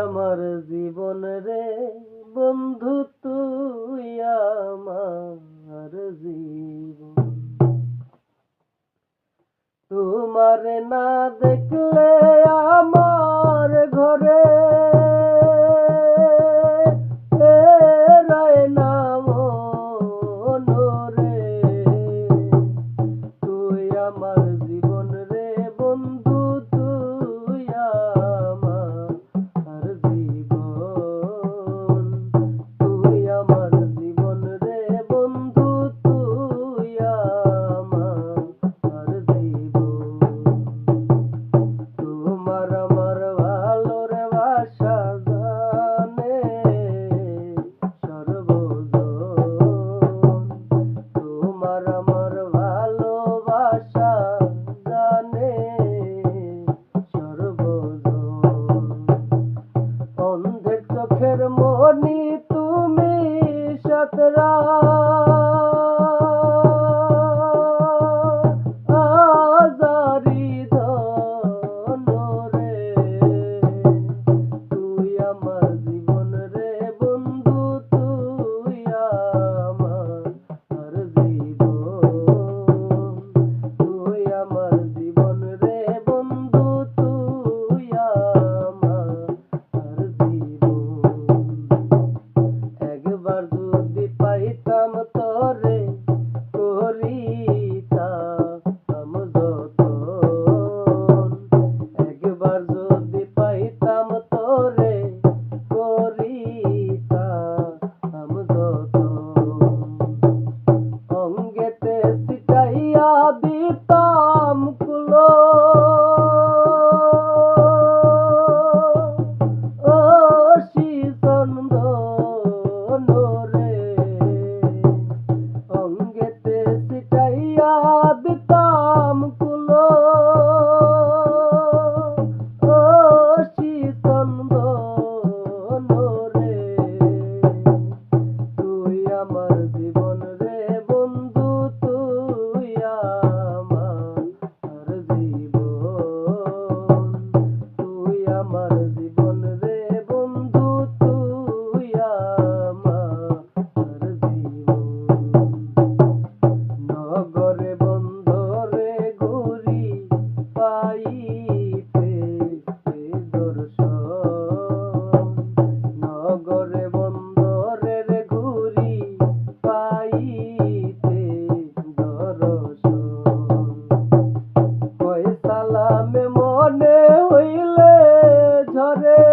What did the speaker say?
আমার জীবন রে বন্ধু, তুই আমার জীবন। তোমারে না দেখলে আমার ঘরে রায় না মনোরে। তুই আমার জীবন রে বন্ধু, তুই আমার জীবন। তুই আমার জীবন রে বন্ধু, তুই আমার জীবন। তোমার আমার ভালোর বাসা জানে সর্বজন। তোমার আমার ভালোবাসা জানে সর্বজন। অন্ধের চোখের মনি তুমি সাতরা আজারি ধন রে। তুই আমার জীবন রে বন্ধু, তুই আমার জীবন। তুই আমার জীবন রে বন্ধু, তুই আমার জীবন। একবার যদি পাইতাম তরে করিতাম যতন। একবার যদি পাইতাম তরে করিতাম যতন। অঙ্গেতে ছিটাইয়া দিতাম কুলো ও চন্দন রে। অঙ্গেতে ছিটাইয়া দিতাম কুলো ও চন্দন রে। তুই আমার জীবন রে বন্ধু, তুই আমার জীবন। তুই আমার জীবন রে বন্ধু, তুই আমার জীবন। নগরে বন্ধরে ঘুরি পাইতে দর্শন। নগরে বন্ধরের ঘুরি পাইতে দর্শন। কয় সালামে মনে হইলে ঝরে